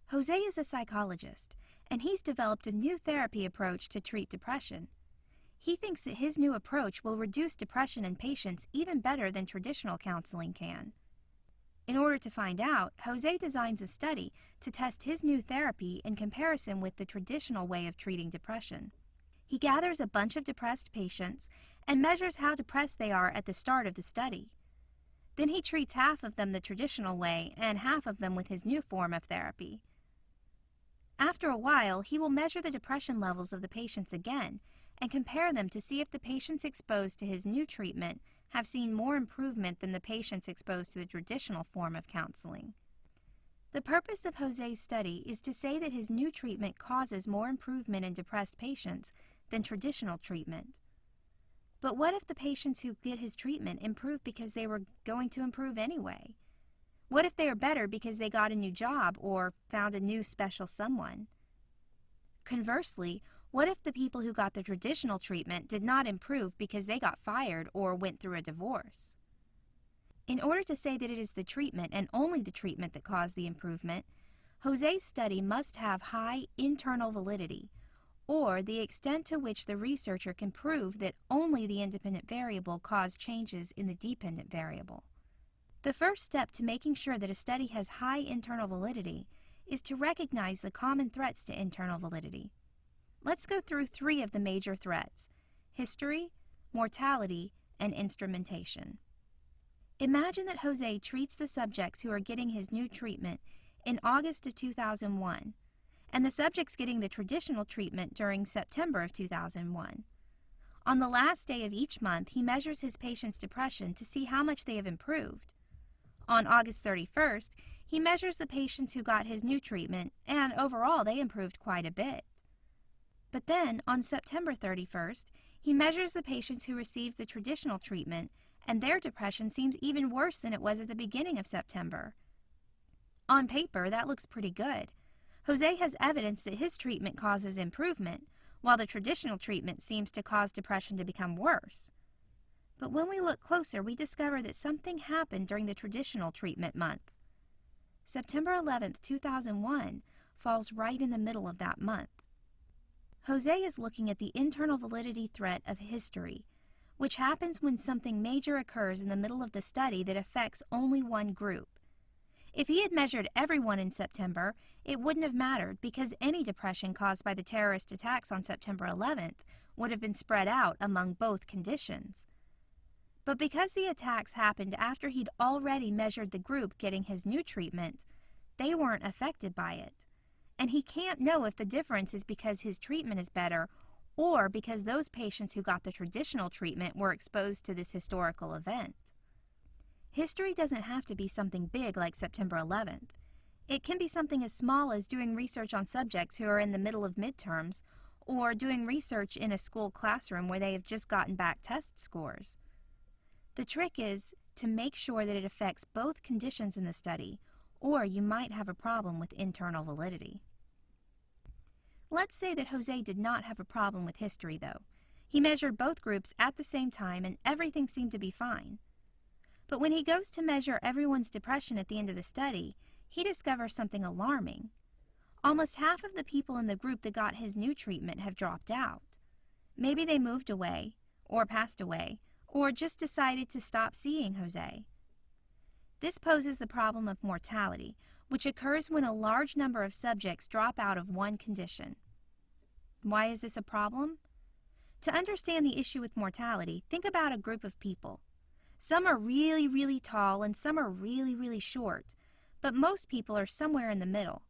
Jose is a psychologist, and he's developed a new therapy approach to treat depression. He thinks that his new approach will reduce depression in patients even better than traditional counseling can. In order to find out, Jose designs a study to test his new therapy in comparison with the traditional way of treating depression. He gathers a bunch of depressed patients and measures how depressed they are at the start of the study. Then he treats half of them the traditional way and half of them with his new form of therapy. After a while, he will measure the depression levels of the patients again and compare them to see if the patients exposed to his new treatment have seen more improvement than the patients exposed to the traditional form of counseling. The purpose of Jose's study is to say that his new treatment causes more improvement in depressed patients than traditional treatment. But what if the patients who get his treatment improve because they were going to improve anyway? What if they are better because they got a new job or found a new special someone? Conversely, what if the people who got the traditional treatment did not improve because they got fired or went through a divorce? In order to say that it is the treatment and only the treatment that caused the improvement, Jose's study must have high internal validity, or the extent to which the researcher can prove that only the independent variable caused changes in the dependent variable. The first step to making sure that a study has high internal validity is to recognize the common threats to internal validity. Let's go through 3 of the major threats: history, mortality, and instrumentation. Imagine that Jose treats the subjects who are getting his new treatment in August of 2001, and the subjects getting the traditional treatment during September of 2001. On the last day of each month, he measures his patient's depression to see how much they have improved. On August 31st, he measures the patients who got his new treatment, and overall they improved quite a bit. But then, on September 31st, he measures the patients who received the traditional treatment, and their depression seems even worse than it was at the beginning of September. On paper, that looks pretty good. Jose has evidence that his treatment causes improvement, while the traditional treatment seems to cause depression to become worse. But when we look closer, we discover that something happened during the traditional treatment month. September 11th, 2001 falls right in the middle of that month. Jose is looking at the internal validity threat of history, which happens when something major occurs in the middle of the study that affects only one group. If he had measured everyone in September, it wouldn't have mattered because any depression caused by the terrorist attacks on September 11th would have been spread out among both conditions. But because the attacks happened after he'd already measured the group getting his new treatment, they weren't affected by it. And he can't know if the difference is because his treatment is better or because those patients who got the traditional treatment were exposed to this historical event. History doesn't have to be something big like September 11th. It can be something as small as doing research on subjects who are in the middle of midterms or doing research in a school classroom where they have just gotten back test scores. The trick is to make sure that it affects both conditions in the study, or you might have a problem with internal validity. Let's say that Jose did not have a problem with history, though. He measured both groups at the same time and everything seemed to be fine. But when he goes to measure everyone's depression at the end of the study, he discovers something alarming. Almost half of the people in the group that got his new treatment have dropped out. Maybe they moved away, or passed away, or just decided to stop seeing Jose. This poses the problem of mortality, which occurs when a large number of subjects drop out of one condition. Why is this a problem? To understand the issue with mortality, think about a group of people. Some are really, really tall and some are really, really short, but most people are somewhere in the middle.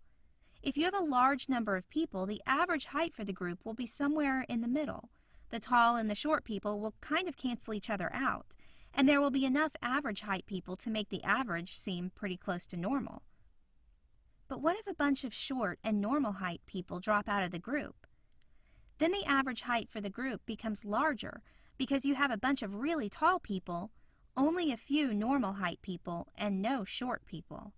If you have a large number of people, the average height for the group will be somewhere in the middle. The tall and the short people will kind of cancel each other out, and there will be enough average height people to make the average seem pretty close to normal. But what if a bunch of short and normal height people drop out of the group? Then the average height for the group becomes larger because you have a bunch of really tall people, only a few normal height people, and no short people.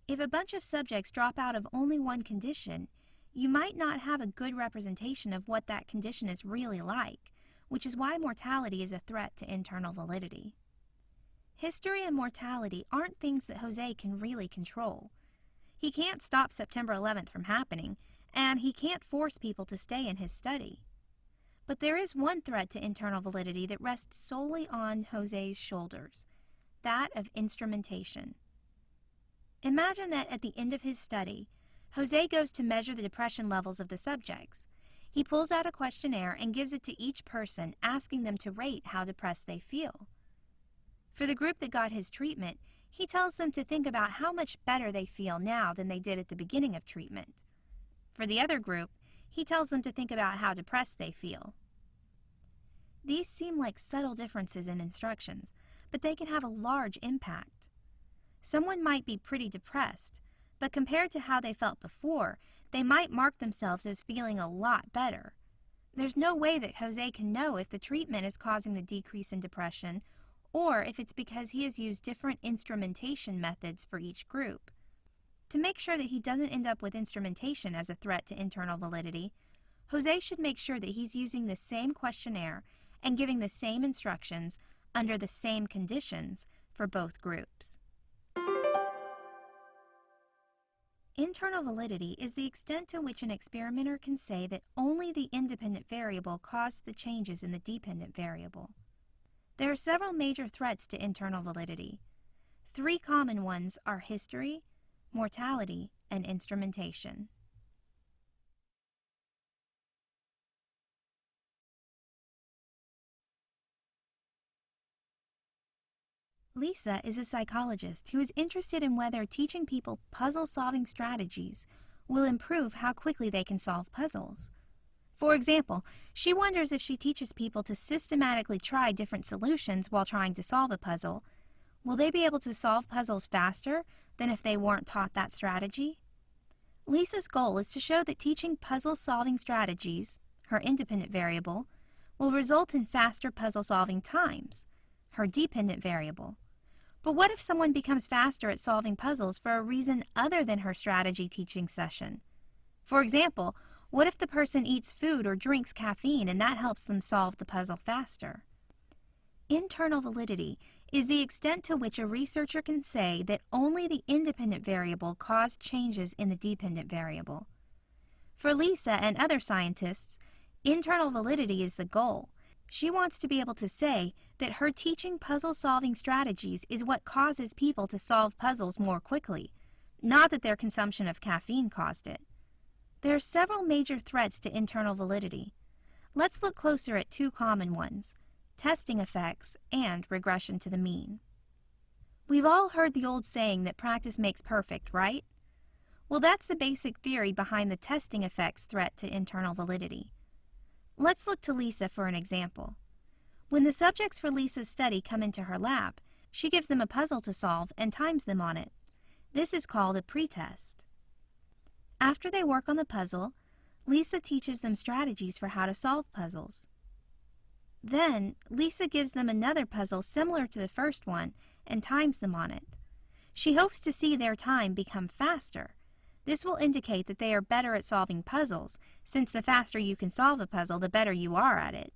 If a bunch of subjects drop out of only one condition, you might not have a good representation of what that condition is really like, which is why mortality is a threat to internal validity. History and mortality aren't things that Jose can really control. He can't stop September 11th from happening, and he can't force people to stay in his study. But there is one threat to internal validity that rests solely on Jose's shoulders, that of instrumentation. Imagine that at the end of his study, Jose goes to measure the depression levels of the subjects. He pulls out a questionnaire and gives it to each person, asking them to rate how depressed they feel. For the group that got his treatment, he tells them to think about how much better they feel now than they did at the beginning of treatment. For the other group, he tells them to think about how depressed they feel. These seem like subtle differences in instructions, but they can have a large impact. Someone might be pretty depressed, but compared to how they felt before, they might mark themselves as feeling a lot better. There's no way that Jose can know if the treatment is causing the decrease in depression or if it's because he has used different instrumentation methods for each group. To make sure that he doesn't end up with instrumentation as a threat to internal validity, Jose should make sure that he's using the same questionnaire and giving the same instructions under the same conditions for both groups. Internal validity is the extent to which an experimenter can say that only the independent variable caused the changes in the dependent variable. There are several major threats to internal validity. 3 common ones are history, mortality, and instrumentation. Lisa is a psychologist who is interested in whether teaching people puzzle-solving strategies will improve how quickly they can solve puzzles. For example, she wonders if she teaches people to systematically try different solutions while trying to solve a puzzle, will they be able to solve puzzles faster than if they weren't taught that strategy? Lisa's goal is to show that teaching puzzle-solving strategies, her independent variable, will result in faster puzzle-solving times, her dependent variable. But what if someone becomes faster at solving puzzles for a reason other than her strategy teaching session? For example, what if the person eats food or drinks caffeine and that helps them solve the puzzle faster? Internal validity is the extent to which a researcher can say that only the independent variable caused changes in the dependent variable. For Lisa and other scientists, internal validity is the goal. She wants to be able to say that her teaching puzzle-solving strategies is what causes people to solve puzzles more quickly, not that their consumption of caffeine caused it. There are several major threats to internal validity. Let's look closer at 2 common ones, testing effects and regression to the mean. We've all heard the old saying that practice makes perfect, right? Well, that's the basic theory behind the testing effects threat to internal validity. Let's look to Lisa for an example. When the subjects for Lisa's study come into her lab, she gives them a puzzle to solve and times them on it. This is called a pretest. After they work on the puzzle, Lisa teaches them strategies for how to solve puzzles. Then, Lisa gives them another puzzle similar to the first one and times them on it. She hopes to see their time become faster. This will indicate that they are better at solving puzzles, since the faster you can solve a puzzle, the better you are at it.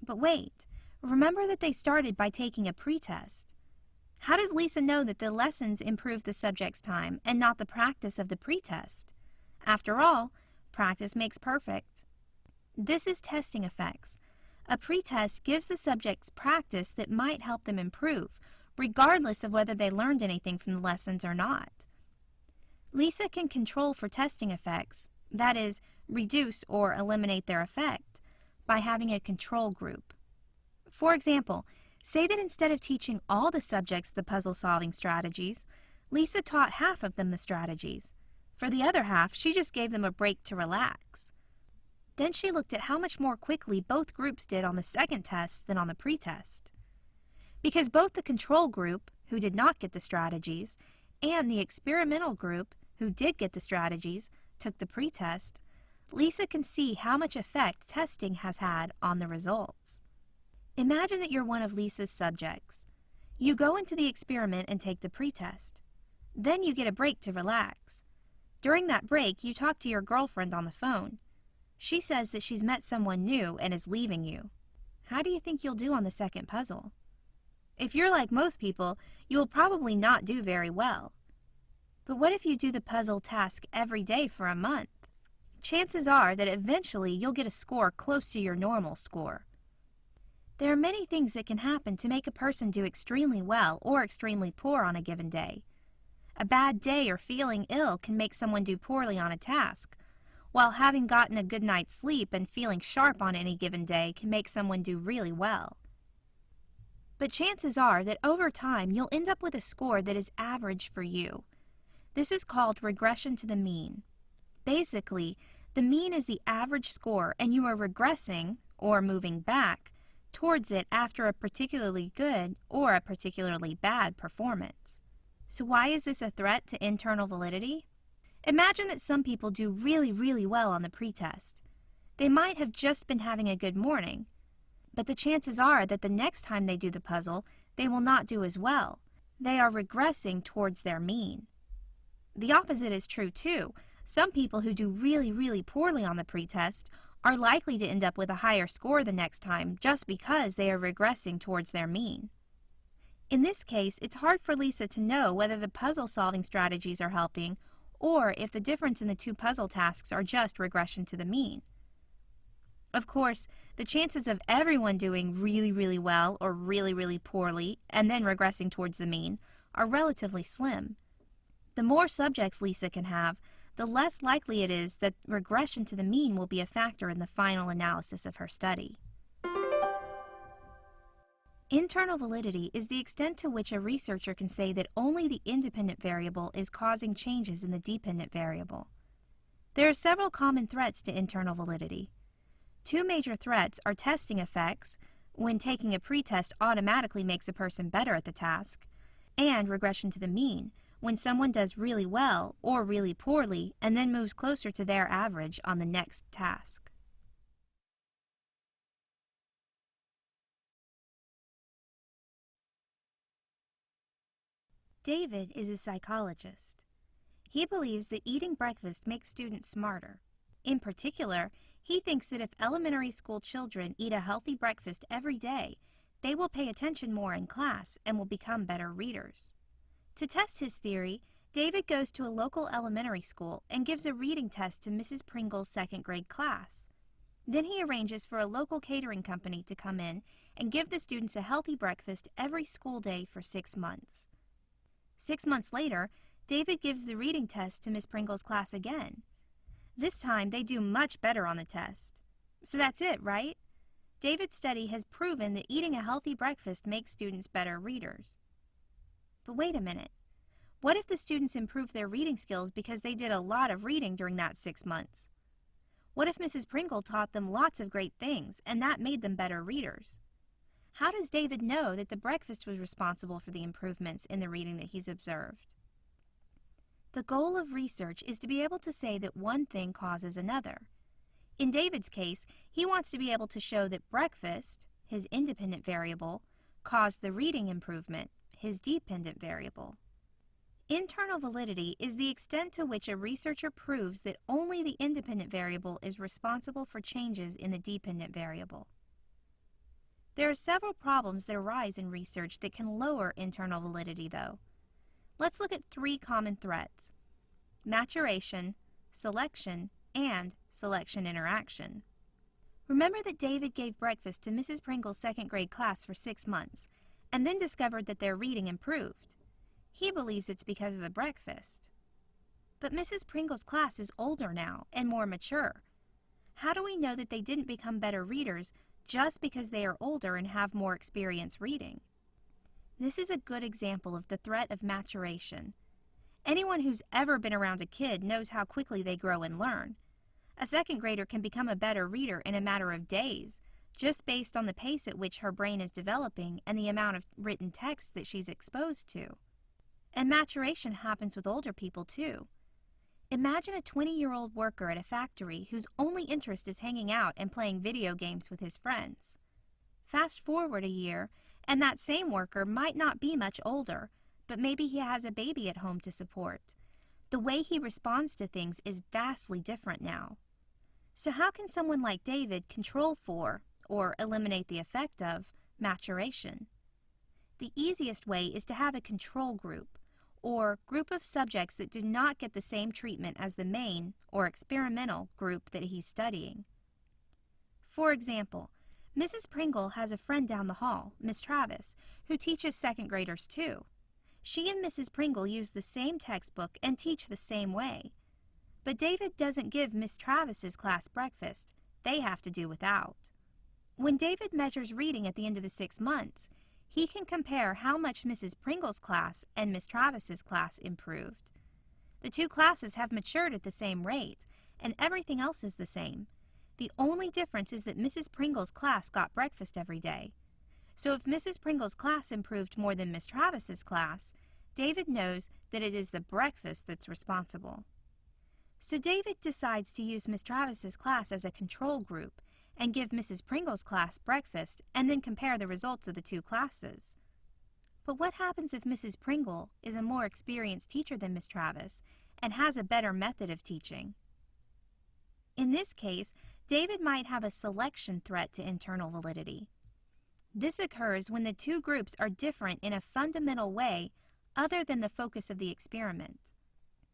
But wait, remember that they started by taking a pretest. How does Lisa know that the lessons improve the subject's time and not the practice of the pretest? After all, practice makes perfect. This is testing effects. A pretest gives the subjects practice that might help them improve, regardless of whether they learned anything from the lessons or not. Lisa can control for testing effects, that is, reduce or eliminate their effect, by having a control group. For example, say that instead of teaching all the subjects the puzzle-solving strategies, Lisa taught half of them the strategies. For the other half, she just gave them a break to relax. Then she looked at how much more quickly both groups did on the second test than on the pretest. Because both the control group, who did not get the strategies, and the experimental group, who did get the strategies, took the pretest, Lisa can see how much effect testing has had on the results. Imagine that you're one of Lisa's subjects. You go into the experiment and take the pretest. Then you get a break to relax. During that break, you talk to your girlfriend on the phone. She says that she's met someone new and is leaving you. How do you think you'll do on the second puzzle? If you're like most people, you will probably not do very well. But what if you do the puzzle task every day for a month? Chances are that eventually you'll get a score close to your normal score. There are many things that can happen to make a person do extremely well or extremely poor on a given day. A bad day or feeling ill can make someone do poorly on a task, while having gotten a good night's sleep and feeling sharp on any given day can make someone do really well. But chances are that over time you'll end up with a score that is average for you. This is called regression to the mean. Basically, the mean is the average score and you are regressing, or moving back, towards it after a particularly good or a particularly bad performance. So why is this a threat to internal validity? Imagine that some people do really well on the pretest. They might have just been having a good morning, but the chances are that the next time they do the puzzle, they will not do as well. They are regressing towards their mean. The opposite is true too. Some people who do really poorly on the pretest are likely to end up with a higher score the next time just because they are regressing towards their mean. In this case, it's hard for Lisa to know whether the puzzle-solving strategies are helping or if the difference in the two puzzle tasks are just regression to the mean. Of course, the chances of everyone doing really well or really poorly and then regressing towards the mean are relatively slim. The more subjects Lisa can have, the less likely it is that regression to the mean will be a factor in the final analysis of her study. Internal validity is the extent to which a researcher can say that only the independent variable is causing changes in the dependent variable. There are several common threats to internal validity. Two major threats are testing effects, when taking a pretest automatically makes a person better at the task, and regression to the mean, when someone does really well or really poorly and then moves closer to their average on the next task. David is a psychologist. He believes that eating breakfast makes students smarter. In particular, he thinks that if elementary school children eat a healthy breakfast every day, they will pay attention more in class and will become better readers. To test his theory, David goes to a local elementary school and gives a reading test to Mrs. Pringle's second grade class. Then he arranges for a local catering company to come in and give the students a healthy breakfast every school day for 6 months. 6 months later, David gives the reading test to Miss Pringle's class again. This time, they do much better on the test. So that's it, right? David's study has proven that eating a healthy breakfast makes students better readers. But wait a minute. What if the students improved their reading skills because they did a lot of reading during that 6 months? What if Mrs. Pringle taught them lots of great things and that made them better readers? How does David know that the breakfast was responsible for the improvements in the reading that he's observed? The goal of research is to be able to say that one thing causes another. In David's case, he wants to be able to show that breakfast, his independent variable, caused the reading improvement, his dependent variable. Internal validity is the extent to which a researcher proves that only the independent variable is responsible for changes in the dependent variable. There are several problems that arise in research that can lower internal validity, though. Let's look at 3 common threats: maturation, selection, and selection interaction. Remember that David gave breakfast to Mrs. Pringle's second grade class for 6 months, and then discovered that their reading improved. He believes it's because of the breakfast. But Mrs. Pringle's class is older now and more mature. How do we know that they didn't become better readers just because they are older and have more experience reading? This is a good example of the threat of maturation. Anyone who's ever been around a kid knows how quickly they grow and learn. A second grader can become a better reader in a matter of days, just based on the pace at which her brain is developing and the amount of written text that she's exposed to. And maturation happens with older people too. Imagine a 20-year-old worker at a factory whose only interest is hanging out and playing video games with his friends. Fast forward a year, and that same worker might not be much older, but maybe he has a baby at home to support. The way he responds to things is vastly different now. So how can someone like David control for, or eliminate the effect of, maturation? The easiest way is to have a control group, or group of subjects that do not get the same treatment as the main or experimental group that he's studying. For example, Mrs. Pringle has a friend down the hall, Miss Travis, who teaches second graders too. She and Mrs. Pringle use the same textbook and teach the same way. But David doesn't give Miss Travis's class breakfast. They have to do without. When David measures reading at the end of the 6 months, he can compare how much Mrs. Pringle's class and Miss Travis's class improved. The two classes have matured at the same rate, and everything else is the same. The only difference is that Mrs. Pringle's class got breakfast every day. So if Mrs. Pringle's class improved more than Miss Travis's class, David knows that it is the breakfast that's responsible. So David decides to use Miss Travis's class as a control group and give Mrs. Pringle's class breakfast and then compare the results of the two classes. But what happens if Mrs. Pringle is a more experienced teacher than Miss Travis and has a better method of teaching? In this case, David might have a selection threat to internal validity. This occurs when the two groups are different in a fundamental way other than the focus of the experiment.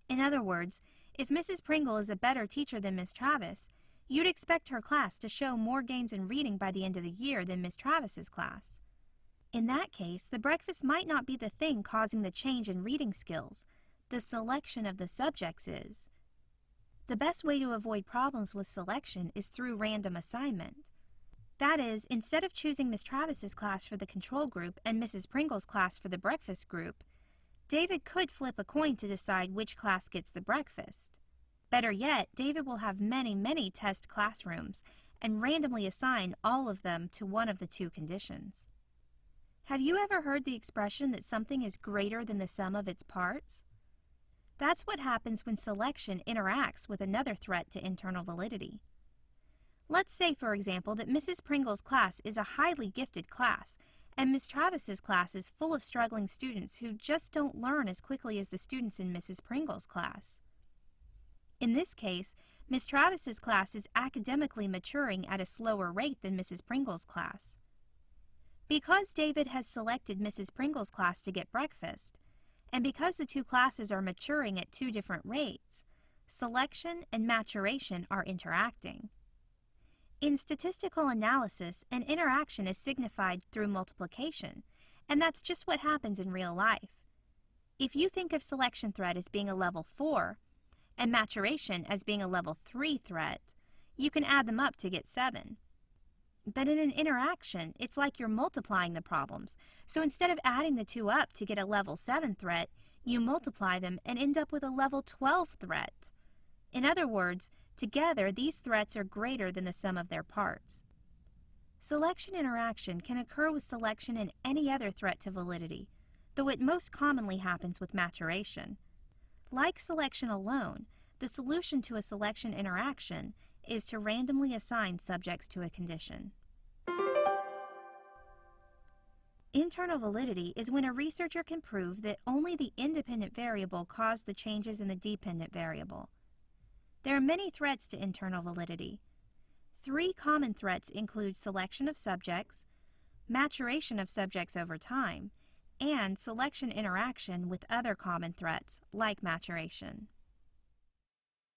In other words, if Mrs. Pringle is a better teacher than Miss Travis, you'd expect her class to show more gains in reading by the end of the year than Miss Travis's class. In that case, the breakfast might not be the thing causing the change in reading skills. The selection of the subjects is. The best way to avoid problems with selection is through random assignment. That is, instead of choosing Miss Travis's class for the control group and Mrs. Pringle's class for the breakfast group, David could flip a coin to decide which class gets the breakfast. Better yet, David will have many test classrooms and randomly assign all of them to one of the two conditions. Have you ever heard the expression that something is greater than the sum of its parts? That's what happens when selection interacts with another threat to internal validity. Let's say, for example, that Mrs. Pringle's class is a highly gifted class, and Miss Travis's class is full of struggling students who just don't learn as quickly as the students in Mrs. Pringle's class. In this case, Miss Travis's class is academically maturing at a slower rate than Mrs. Pringle's class. Because David has selected Mrs. Pringle's class to get breakfast, and because the two classes are maturing at two different rates, selection and maturation are interacting. In statistical analysis, an interaction is signified through multiplication, and that's just what happens in real life. If you think of selection threat as being a level 4 and maturation as being a level 3 threat, you can add them up to get 7. But in an interaction, it's like you're multiplying the problems. So instead of adding the two up to get a level 7 threat, you multiply them and end up with a level 12 threat. In other words, together these threats are greater than the sum of their parts. Selection interaction can occur with selection and any other threat to validity, though it most commonly happens with maturation. Like selection alone, the solution to a selection interaction is to randomly assign subjects to a condition. Internal validity is when a researcher can prove that only the independent variable caused the changes in the dependent variable. There are many threats to internal validity. 3 common threats include selection of subjects, maturation of subjects over time, and selection interaction with other common threats like maturation.